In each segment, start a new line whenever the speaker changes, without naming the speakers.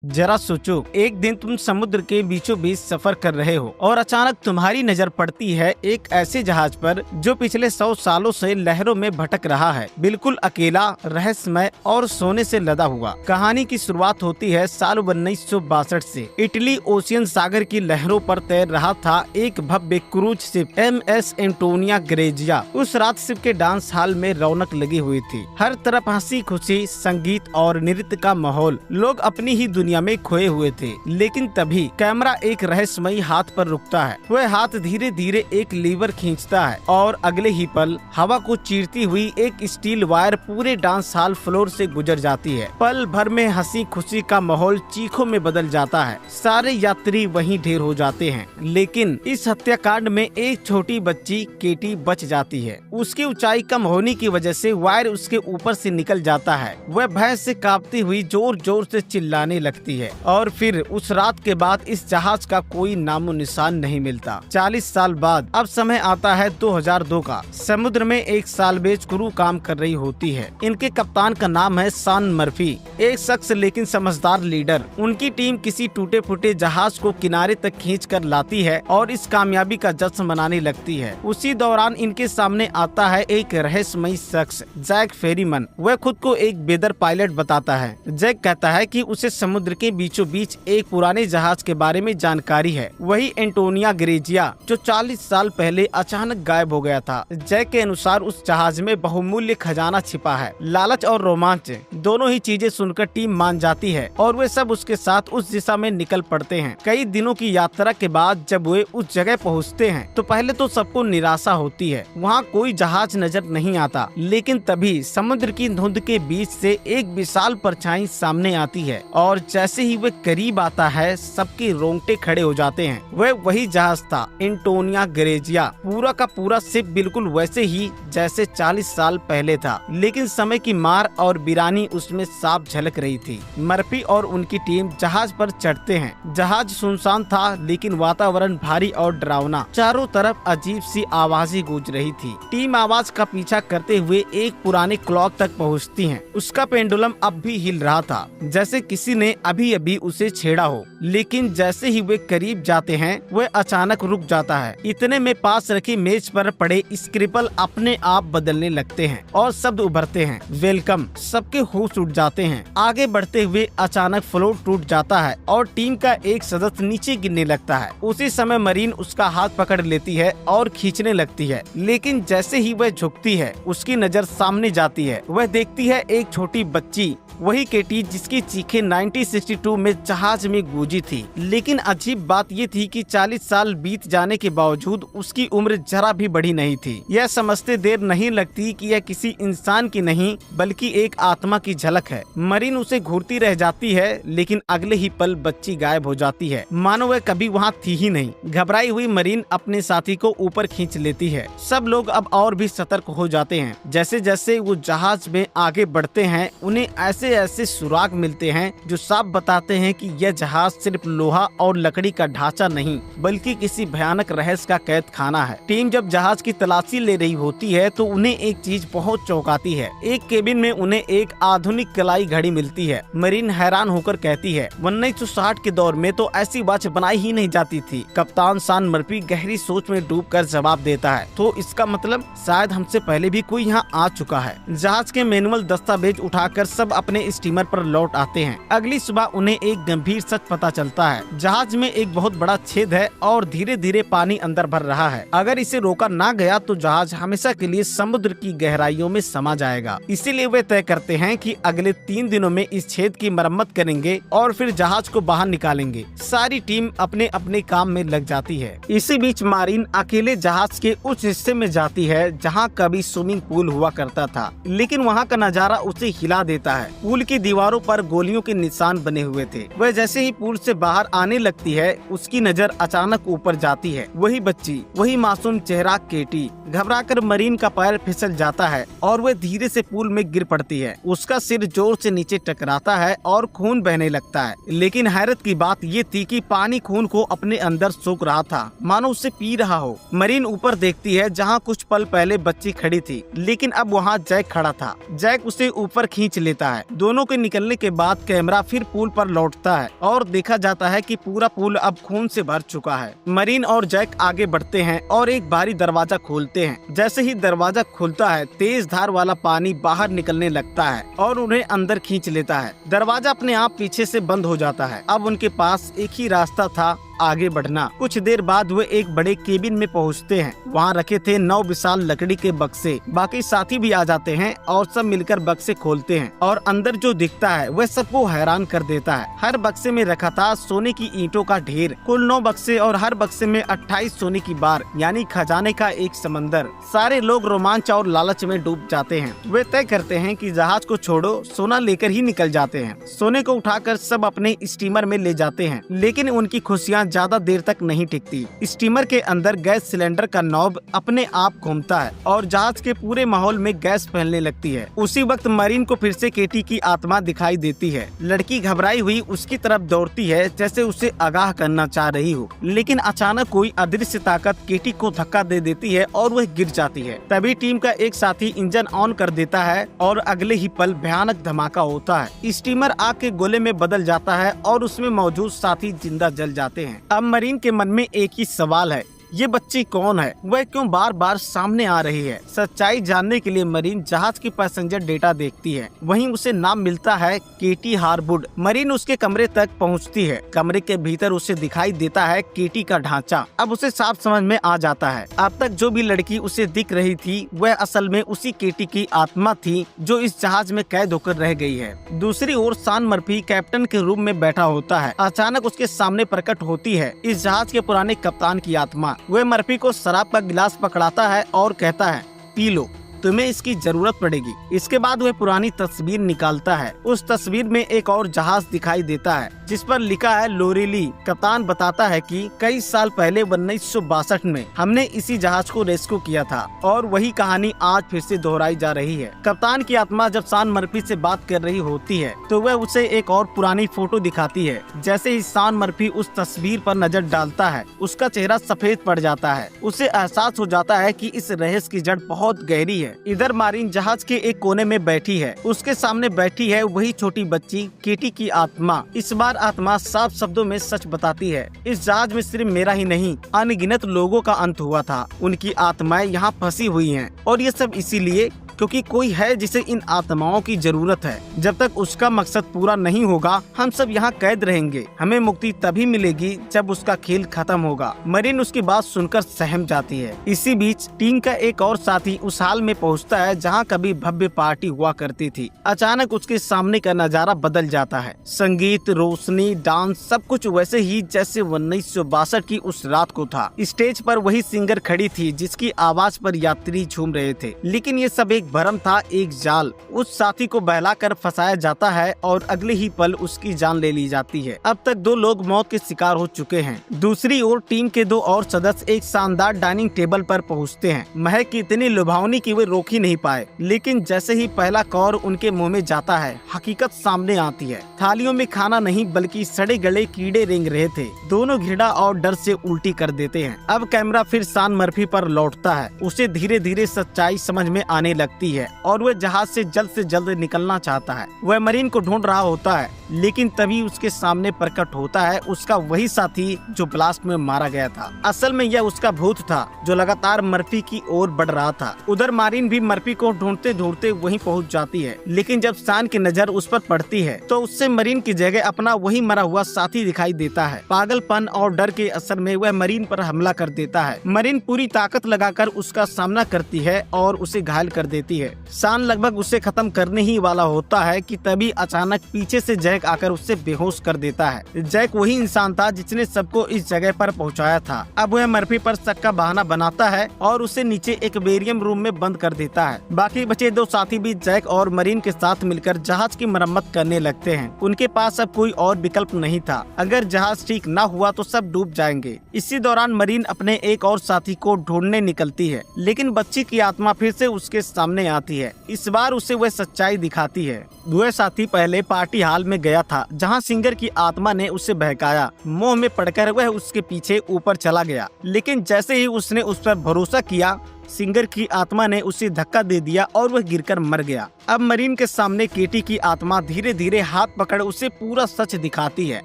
जरा सोचो, एक दिन तुम समुद्र के बीचों बीच सफर कर रहे हो और अचानक तुम्हारी नजर पड़ती है एक ऐसे जहाज पर जो पिछले 100 सालों से लहरों में भटक रहा है, बिल्कुल अकेला, रहस्यमय और सोने से लदा हुआ। कहानी की शुरुआत होती है साल 1962 से। इटली ओशियन सागर की लहरों पर तैर रहा था एक भव्य cruise ship MS Antonia Grazia. उस रात शिप के डांस हॉल में रौनक लगी हुई थी। हर तरफ हंसी खुशी, संगीत और नृत्य का माहौल। लोग अपनी ही दुनिया में खोए हुए थे। लेकिन तभी कैमरा एक रहस्यमयी हाथ पर रुकता है। वह हाथ धीरे धीरे एक लीवर खींचता है और अगले ही पल हवा को चीरती हुई एक स्टील वायर पूरे डांस हॉल फ्लोर से गुजर जाती है। पल भर में हंसी खुशी का माहौल चीखों में बदल जाता है। सारे यात्री वहीं ढेर हो जाते हैं। लेकिन इस हत्याकांड में एक छोटी बच्ची केटी बच जाती है। उसकी ऊंचाई कम होने की वजह से वायर उसके ऊपर से निकल जाता है। वह भय से कांपती हुई जोर जोर से चिल्लाने लगती है। और फिर उस रात के बाद इस जहाज का कोई नामो निशान नहीं मिलता। 40 साल बाद अब समय आता है 2002 का। समुद्र में एक सालबेज क्रू काम कर रही होती है। इनके कप्तान का नाम है शॉन मर्फी, एक शख्स लेकिन समझदार लीडर। उनकी टीम किसी टूटे फूटे जहाज को किनारे तक खींच कर लाती है और इस कामयाबी का जश्न मनाने लगती है। उसी दौरान इनके सामने आता है एक रहस्यमयी शख्स, जैक फेरीमन। वह खुद को एक बेदर पायलट बताता है। जैक कहता है कि उसे समुद्र के बीचों बीच एक पुराने जहाज के बारे में जानकारी है, वही एंटोनिया ग्रेजिया जो 40 साल पहले अचानक गायब हो गया था। जैक के अनुसार उस जहाज में बहुमूल्य खजाना छिपा है। लालच और रोमांच दोनों ही चीजें सुनकर टीम मान जाती है और वे सब उसके साथ उस दिशा में निकल पड़ते हैं। कई दिनों की यात्रा के बाद जब वे उस जगह पहुँचते हैं तो पहले तो सबको निराशा होती है। वहाँ कोई जहाज नजर नहीं आता। लेकिन तभी समुद्र की धुंध के बीच से एक विशाल परछाई सामने आती है और जैसे ही वह करीब आता है सबके रोंगटे खड़े हो जाते हैं। वह वही जहाज था, एंटोनिया ग्रेजिया। पूरा का पूरा शिप बिल्कुल वैसे ही जैसे 40 साल पहले था। लेकिन समय की मार और वीरानी उसमें साफ झलक रही थी। मर्फी और उनकी टीम जहाज पर चढ़ते हैं। जहाज सुनसान था लेकिन वातावरण भारी और डरावना। चारों तरफ अजीब सी आवाजें गूंज रही थी। टीम आवाज का पीछा करते हुए एक पुराने क्लॉक तक पहुँचती है। उसका पेंडुलम अब भी हिल रहा था, जैसे किसी ने अभी अभी उसे छेड़ा हो। लेकिन जैसे ही वे करीब जाते हैं वह अचानक रुक जाता है। इतने में पास रखी मेज पर पड़े स्क्रिपल अपने आप बदलने लगते हैं और शब्द उभरते हैं, वेलकम। सबके होश उड़ जाते हैं। आगे बढ़ते हुए अचानक फ्लोर टूट जाता है और टीम का एक सदस्य नीचे गिरने लगता है। उसी समय मरीन उसका हाथ पकड़ लेती है और खींचने लगती है। लेकिन जैसे ही वह झुकती है उसकी नजर सामने जाती है। वह देखती है एक छोटी बच्ची, वही केटी जिसकी चीखें 1962 में जहाज में गूंजी थी। लेकिन अजीब बात ये थी कि 40 साल बीत जाने के बावजूद उसकी उम्र जरा भी बढ़ी नहीं थी। यह समझते देर नहीं लगती कि यह किसी इंसान की नहीं बल्कि एक आत्मा की झलक है। मरीन उसे घूरती रह जाती है लेकिन अगले ही पल बच्ची गायब हो जाती है, मानो वह कभी वहाँ थी ही नहीं। घबराई हुई मरीन अपने साथी को ऊपर खींच लेती है। सब लोग अब और भी सतर्क हो जाते हैं। जैसे जैसे वो जहाज में आगे बढ़ते हैं उन्हें ऐसे सुराग मिलते हैं जो साफ बताते हैं कि यह जहाज सिर्फ लोहा और लकड़ी का ढांचा नहीं बल्कि किसी भयानक रहस्य का कैद खाना है। टीम जब जहाज की तलाशी ले रही होती है तो उन्हें एक चीज बहुत चौंकाती है। एक केबिन में उन्हें एक आधुनिक कलाई घड़ी मिलती है। मरीन हैरान होकर कहती है 1960 के दौर में तो ऐसी वॉच बनाई ही नहीं जाती थी। कप्तान शॉन मर्फी गहरी सोच में डूबकर जवाब देता है, तो इसका मतलब शायद हमसे पहले भी कोई यहाँ आ चुका है। जहाज के मैनुअल दस्तावेज उठाकर सब अपने स्टीमर पर लौट आते हैं। अगली सुबह उन्हें एक गंभीर सच पता चलता है। जहाज में एक बहुत बड़ा छेद है और धीरे धीरे पानी अंदर भर रहा है। अगर इसे रोका ना गया तो जहाज हमेशा के लिए समुद्र की गहराइयों में समा जाएगा। इसीलिए वे तय करते हैं कि अगले 3 दिनों में इस छेद की मरम्मत करेंगे और फिर जहाज को बाहर निकालेंगे। सारी टीम अपने अपने काम में लग जाती है। इसी बीच मारीन अकेले जहाज के उस हिस्से में जाती है जहाँ कभी स्विमिंग पूल हुआ करता था। लेकिन वहाँ का नजारा उसे हिला देता है। पूल की दीवारों पर गोलियों के निशान बने हुए थे। वह जैसे ही पूल से बाहर आने लगती है उसकी नजर अचानक ऊपर जाती है। वही बच्ची, वही मासूम चेहरा केटी। घबराकर मरीन का पैर फिसल जाता है और वह धीरे से पूल में गिर पड़ती है। उसका सिर जोर से नीचे टकराता है और खून बहने लगता है। लेकिन हैरत की बात ये थी कि पानी खून को अपने अंदर सोख रहा था, मानो उसे पी रहा हो। मरीन ऊपर देखती है जहाँ कुछ पल पहले बच्ची खड़ी थी, लेकिन अब वहाँ जैक खड़ा था। जैक उसे ऊपर खींच लेता है। दोनों के निकलने के बाद कैमरा फिर पुल पर लौटता है और देखा जाता है कि पूरा पुल अब खून से भर चुका है। मरीन और जैक आगे बढ़ते हैं और एक भारी दरवाजा खोलते हैं। जैसे ही दरवाजा खुलता है तेज धार वाला पानी बाहर निकलने लगता है और उन्हें अंदर खींच लेता है। दरवाजा अपने आप पीछे से बंद हो जाता है। अब उनके पास एक ही रास्ता था, आगे बढ़ना। कुछ देर बाद वे एक बड़े केबिन में पहुंचते हैं। वहां रखे थे 9 विशाल लकड़ी के बक्से। बाकी साथी भी आ जाते हैं और सब मिलकर बक्से खोलते हैं और अंदर जो दिखता है वह सबको हैरान कर देता है। हर बक्से में रखा था सोने की ईंटों का ढेर। कुल 9 बक्से और हर बक्से में 28 सोने की बार यानी खजाने का एक समंदर। सारे लोग रोमांच और लालच में डूब जाते हैं। वे तय करते हैं कि जहाज को छोड़ो, सोना लेकर ही निकल जाते हैं। सोने को उठाकर सब अपने स्टीमर में ले जाते हैं, लेकिन उनकी खुशियाँ ज्यादा देर तक नहीं टिकती। स्टीमर के अंदर गैस सिलेंडर का नॉब अपने आप घूमता है और जहाज के पूरे माहौल में गैस फैलने लगती है। उसी वक्त मरीन को फिर से केटी की आत्मा दिखाई देती है। लड़की घबराई हुई उसकी तरफ दौड़ती है जैसे उसे आगाह करना चाह रही हो, लेकिन अचानक कोई अदृश्य ताकत केटी को धक्का दे देती है और वह गिर जाती है। तभी टीम का एक साथी इंजन ऑन कर देता है और अगले ही पल भयानक धमाका होता है। स्टीमर आग के गोले में बदल जाता है और उसमें मौजूद साथी जिंदा जल जाते हैं। अब मरीन के मन में एक ही सवाल है, ये बच्ची कौन है? वह क्यों बार बार सामने आ रही है? सच्चाई जानने के लिए मरीन जहाज की पैसेंजर डेटा देखती है। वहीं उसे नाम मिलता है केटी हार्वुड। मरीन उसके कमरे तक पहुंचती है। कमरे के भीतर उसे दिखाई देता है केटी का ढांचा। अब उसे साफ समझ में आ जाता है अब तक जो भी लड़की उसे दिख रही थी वह असल में उसी केटी की आत्मा थी जो इस जहाज में कैद होकर रह गई है। दूसरी ओर सान मर्फी कैप्टन के रूम में बैठा होता है। अचानक उसके सामने प्रकट होती है इस जहाज के पुराने कप्तान की आत्मा। वह मर्फी को शराब का गिलास पकड़ाता है और कहता है, पी लो, तुम्हें इसकी जरूरत पड़ेगी। इसके बाद वह पुरानी तस्वीर निकालता है। उस तस्वीर में एक और जहाज दिखाई देता है जिस पर लिखा है लोरेली। कप्तान बताता है कि कई साल पहले 1962 में हमने इसी जहाज को रेस्क्यू किया था और वही कहानी आज फिर से दोहराई जा रही है। कप्तान की आत्मा जब सान मर्फी से बात कर रही होती है तो वह उसे एक और पुरानी फोटो दिखाती है। जैसे ही सान मर्फी उस तस्वीर पर नजर डालता है उसका चेहरा सफेद पड़ जाता है। उसे एहसास हो जाता है कि इस रहस्य की जड़ बहुत गहरी है। इधर मारीन जहाज के एक कोने में बैठी है। उसके सामने बैठी है वही छोटी बच्ची केटी की आत्मा। इस बार आत्मा साफ शब्दों में सच बताती है, इस जहाज में सिर्फ मेरा ही नहीं अनगिनत लोगों का अंत हुआ था। उनकी आत्माएं यहाँ फंसी हुई हैं और ये सब इसीलिए क्योंकि कोई है जिसे इन आत्माओं की जरूरत है। जब तक उसका मकसद पूरा नहीं होगा हम सब यहाँ कैद रहेंगे। हमें मुक्ति तभी मिलेगी जब उसका खेल खत्म होगा। मरीन उसकी बात सुनकर सहम जाती है। इसी बीच टीम का एक और साथी उस हाल में पहुँचता है जहाँ कभी भव्य पार्टी हुआ करती थी। अचानक उसके सामने का नजारा बदल जाता है। संगीत, रोशनी, डांस सब कुछ वैसे ही जैसे 1962 की उस रात को था। स्टेज पर वही सिंगर खड़ी थी जिसकी आवाज पर यात्री झूम रहे थे, लेकिन ये सब एक भरम था, एक जाल। उस साथी को बहलाकर फंसाया जाता है और अगले ही पल उसकी जान ले ली जाती है। अब तक 2 लोग मौत के शिकार हो चुके हैं। दूसरी ओर टीम के 2 और सदस्य एक शानदार डाइनिंग टेबल पर पहुंचते हैं। महक इतनी लुभावनी कि वे रोक ही नहीं पाए, लेकिन जैसे ही पहला कौर उनके मुंह में जाता है हकीकत सामने आती है। थालियों में खाना नहीं बल्कि सड़े गले कीड़े रेंग रहे थे। दोनों घृणा और डर से उल्टी कर देते हैं। अब कैमरा फिर सान मर्फी पर लौटता है। उसे धीरे धीरे सच्चाई समझ में आने लगती है और वह जहाज से जल्द निकलना चाहता है। वह मरीन को ढूंढ रहा होता है, लेकिन तभी उसके सामने प्रकट होता है उसका वही साथी जो ब्लास्ट में मारा गया था। असल में यह उसका भूत था जो लगातार मर्फी की ओर बढ़ रहा था। उधर मारीन भी मर्फी को ढूंढते ढूंढते वहीं पहुंच जाती है, लेकिन जब सान की नजर उस पर पड़ती है तो उससे मरीन की जगह अपना वही मरा हुआ साथी दिखाई देता है। पागलपन और डर के असर में वह मरीन पर हमला कर देता है। मरीन पूरी ताकत लगाकर उसका सामना करती है और उसे घायल कर देती है। सान लगभग उसे खत्म करने ही वाला होता है कि तभी अचानक पीछे से जैक आकर उससे बेहोश कर देता है। जैक वही इंसान था जिसने सबको इस जगह पर पहुंचाया था। अब वह मर्फी पर शक का बहाना बनाता है और उसे नीचे एक एक्वेरियम रूम में बंद कर देता है। बाकी बचे 2 साथी भी जैक और मरीन के साथ मिलकर जहाज की मरम्मत करने लगते हैं। उनके पास अब कोई और विकल्प नहीं था। अगर जहाज ठीक न हुआ तो सब डूब जाएंगे। इसी दौरान मरीन अपने एक और साथी को ढूंढने निकलती है, लेकिन बच्ची की आत्मा फिर से उसके सामने आती है। इस बार उसे वह सच्चाई दिखाती है। वह साथी पहले पार्टी हॉल में गया था जहां सिंगर की आत्मा ने उसे बहकाया। मोह में पड़कर वह उसके पीछे ऊपर चला गया, लेकिन जैसे ही उसने उस पर भरोसा किया सिंगर की आत्मा ने उसे धक्का दे दिया और वह गिरकर मर गया। अब मरीन के सामने केटी की आत्मा धीरे धीरे हाथ पकड़ उसे पूरा सच दिखाती है।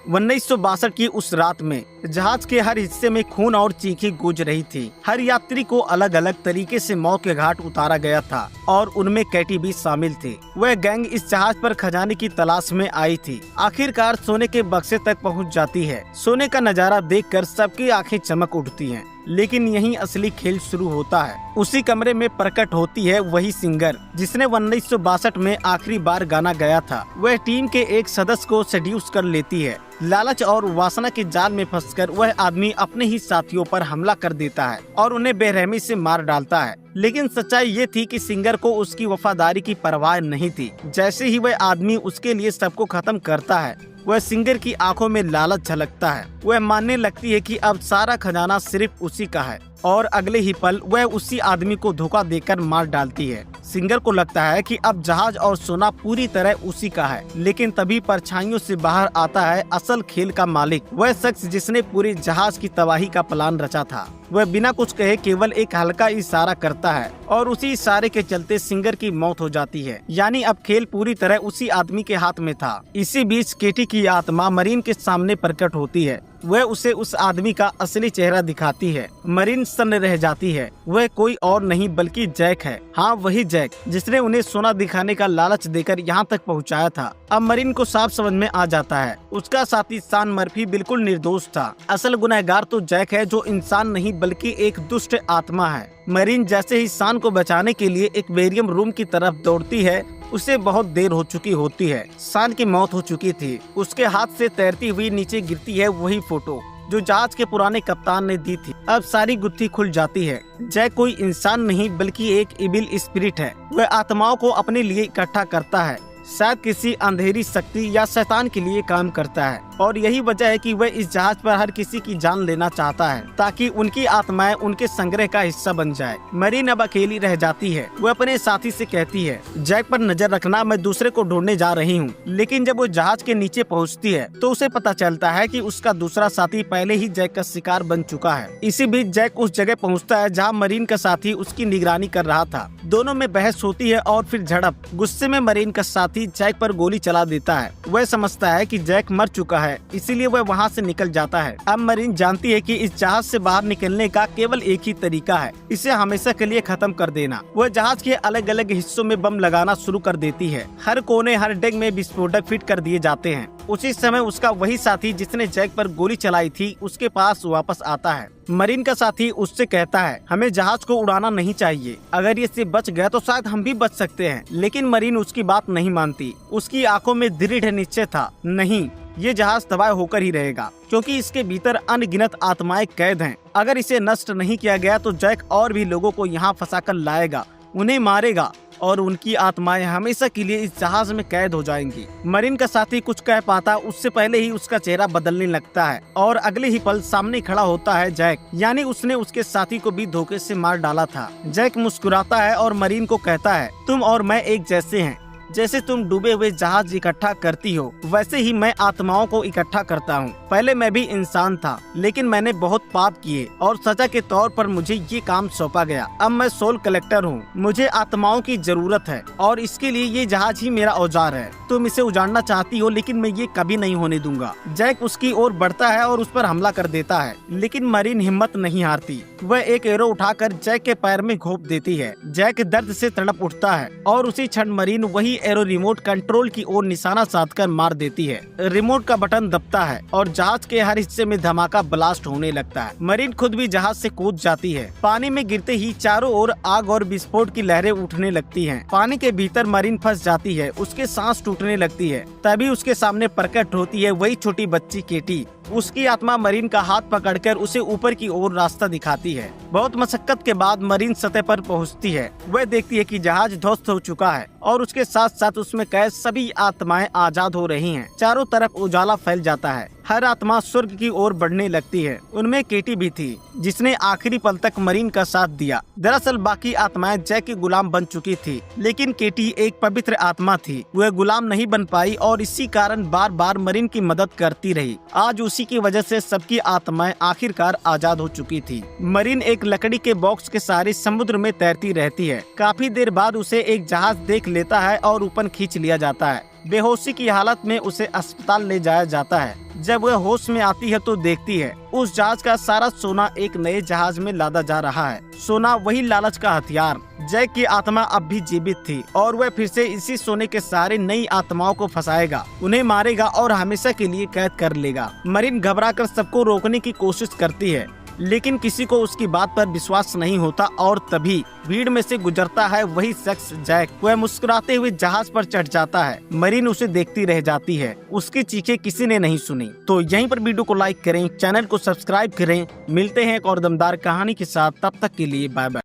1962 की उस रात में जहाज के हर हिस्से में खून और चीखें गूंज रही थी। हर यात्री को अलग अलग तरीके से मौत के घाट उतारा गया था और उनमें कैटी भी शामिल थे। वह गैंग इस जहाज पर खजाने की तलाश में आई थी। आखिरकार सोने के बक्से तक पहुंच जाती है। सोने का नजारा देखकर सबकी आंखें चमक उठती हैं। लेकिन यहीं असली खेल शुरू होता है। उसी कमरे में प्रकट होती है वही सिंगर जिसने 1962 में आखिरी बार गाना गाया था। वह टीम के एक सदस्य को सेड्यूस कर लेती है। लालच और वासना के जाल में फंसकर वह आदमी अपने ही साथियों पर हमला कर देता है और उन्हें बेरहमी से मार डालता है। लेकिन सच्चाई ये थी कि सिंगर को उसकी वफादारी की परवाह नहीं थी। जैसे ही वह आदमी उसके लिए सबको खत्म करता है, वह सिंगर की आंखों में लालच झलकता है। वह मानने लगती है कि अब सारा खजाना सिर्फ उसी का है और अगले ही पल वह उसी आदमी को धोखा देकर मार डालती है। सिंगर को लगता है कि अब जहाज और सोना पूरी तरह उसी का है। लेकिन तभी परछाइयों से बाहर आता है असल खेल का मालिक, वह शख्स जिसने पूरे जहाज की तबाही का प्लान रचा था। वह बिना कुछ कहे केवल एक हल्का इशारा करता है और उसी इशारे के चलते सिंगर की मौत हो जाती है। यानी अब खेल पूरी तरह उसी आदमी के हाथ में था। इसी बीच केटी की आत्मा मरीन के सामने प्रकट होती है। वह उसे उस आदमी का असली चेहरा दिखाती है। मरीन सन्न रह जाती है। वह कोई और नहीं बल्कि जैक है। हाँ, वही जैक जिसने उन्हें सोना दिखाने का लालच देकर यहाँ तक पहुँचाया था। अब मरीन को साफ समझ में आ जाता है उसका साथी सान मर्फी बिल्कुल निर्दोष था। असल गुनहगार तो जैक है जो इंसान नहीं बल्कि एक दुष्ट आत्मा है। मरीन जैसे ही सान को बचाने के लिए एक्वेरियम रूम की तरफ दौड़ती है, उसे बहुत देर हो चुकी होती है। सान की मौत हो चुकी थी। उसके हाथ से तैरती हुई नीचे गिरती है वही फोटो जो जहाज के पुराने कप्तान ने दी थी। अब सारी गुत्थी खुल जाती है। जैक कोई इंसान नहीं बल्कि एक इविल स्पिरिट है। वह आत्माओं को अपने लिए इकट्ठा करता है, शायद किसी अंधेरी शक्ति या शैतान के लिए काम करता है। और यही वजह है कि वह इस जहाज पर हर किसी की जान लेना चाहता है ताकि उनकी आत्माएं उनके संग्रह का हिस्सा बन जाए। मरीन अब अकेली रह जाती है। वह अपने साथी से कहती है, जैक पर नजर रखना, मैं दूसरे को ढूंढने जा रही हूँ। लेकिन जब वो जहाज के नीचे पहुँचती है तो उसे पता चलता है कि उसका दूसरा साथी पहले ही जैक का शिकार बन चुका है। इसी बीच जैक उस जगह पहुँचता है जहाँ मरीन का साथी उसकी निगरानी कर रहा था। दोनों में बहस होती है और फिर झड़प। गुस्से में मरीन का साथी जैक पर गोली चला देता है। वह समझता है कि जैक मर चुका है, इसीलिए वह वहां से निकल जाता है। अब मरीन जानती है कि इस जहाज से बाहर निकलने का केवल एक ही तरीका है, इसे हमेशा के लिए खत्म कर देना। वह जहाज के अलग अलग हिस्सों में बम लगाना शुरू कर देती है। हर कोने हर डेक में विस्फोटक फिट कर दिए जाते हैं। उसी समय उसका वही साथी जिसने जैक पर गोली चलाई थी उसके पास वापस आता है। मरीन का साथी उससे कहता है, हमें जहाज को उड़ाना नहीं चाहिए, अगर ये से बच गया तो शायद हम भी बच सकते हैं। लेकिन मरीन उसकी बात नहीं मानती। उसकी आंखों में दृढ़ निश्चय था, नहीं, ये जहाज तबाह होकर ही रहेगा क्योंकि इसके भीतर अनगिनत आत्माएं कैद हैं। अगर इसे नष्ट नहीं किया गया तो जैक और भी लोगों को यहाँ फंसाकर लाएगा, उन्हें मारेगा और उनकी आत्माएं हमेशा के लिए इस जहाज में कैद हो जाएंगी। मरीन का साथी कुछ कह पाता उससे पहले ही उसका चेहरा बदलने लगता है और अगले ही पल सामने खड़ा होता है जैक, यानी उसने उसके साथी को भी धोखे से मार डाला था। जैक मुस्कुराता है और मरीन को कहता है, तुम और मैं एक जैसे हैं। जैसे तुम डूबे हुए जहाज इकट्ठा करती हो वैसे ही मैं आत्माओं को इकट्ठा करता हूँ। पहले मैं भी इंसान था लेकिन मैंने बहुत पाप किए और सजा के तौर पर मुझे ये काम सौंपा गया। अब मैं सोल कलेक्टर हूँ। मुझे आत्माओं की जरूरत है और इसके लिए ये जहाज ही मेरा औजार है। तुम इसे उजाड़ना चाहती हो लेकिन मैं ये कभी नहीं होने दूंगा। जैक उसकी ओर बढ़ता है और उस पर हमला कर देता है लेकिन मरीन हिम्मत नहीं हारती। वह एक एरो उठाकर जैक के पैर में घोंप देती है। जैक दर्द से तड़प उठता है और उसी क्षण मरीन वही एरो रिमोट कंट्रोल की ओर निशाना साधकर मार देती है। रिमोट का बटन दबता है और जहाज के हर हिस्से में धमाका ब्लास्ट होने लगता है। मरीन खुद भी जहाज से कूद जाती है। पानी में गिरते ही चारों ओर आग और विस्फोट की लहरें उठने लगती हैं। पानी के भीतर मरीन फंस जाती है। उसके सांस टूटने लगती है। तभी उसके सामने प्रकट होती है वही छोटी बच्ची केटी। उसकी आत्मा मरीन का हाथ पकड़कर उसे ऊपर की ओर रास्ता दिखाती है। बहुत मशक्कत के बाद मरीन सतह पर पहुंचती है। वह देखती है कि जहाज ध्वस्त हो चुका है और उसके साथ साथ उसमें कैद सभी आत्माएं आजाद हो रही हैं। चारों तरफ उजाला फैल जाता है। हर आत्मा स्वर्ग की ओर बढ़ने लगती है। उनमें केटी भी थी, जिसने आखिरी पल तक मरीन का साथ दिया। दरअसल बाकी आत्माएं जैक की गुलाम बन चुकी थी, लेकिन केटी एक पवित्र आत्मा थी। वह गुलाम नहीं बन पाई और इसी कारण बार बार मरीन की मदद करती रही। आज उसी की वजह से सबकी आत्माएं आखिरकार आजाद हो चुकी थी। मरीन एक लकड़ी के बॉक्स के सहारे समुद्र में तैरती रहती है। काफी देर बाद उसे एक जहाज देख लेता है और ऊपर खींच लिया जाता है। बेहोशी की हालत में उसे अस्पताल ले जाया जाता है। जब वह होश में आती है तो देखती है उस जहाज का सारा सोना एक नए जहाज में लादा जा रहा है। सोना वही लालच का हथियार। जैक की आत्मा अब भी जीवित थी और वह फिर से इसी सोने के सहारे नई आत्माओं को फंसाएगा, उन्हें मारेगा और हमेशा के लिए कैद कर लेगा। मरीन घबराकर सबको रोकने की कोशिश करती है, लेकिन किसी को उसकी बात पर विश्वास नहीं होता और तभी भीड़ में से गुजरता है वही शख्स जैक। वह मुस्कुराते हुए जहाज पर चढ़ जाता है। मरीन उसे देखती रह जाती है। उसकी चीखें किसी ने नहीं सुनी। तो यहीं पर वीडियो को लाइक करें, चैनल को सब्सक्राइब करें। मिलते हैं एक और दमदार कहानी के साथ, तब तक के लिए बाय बाय।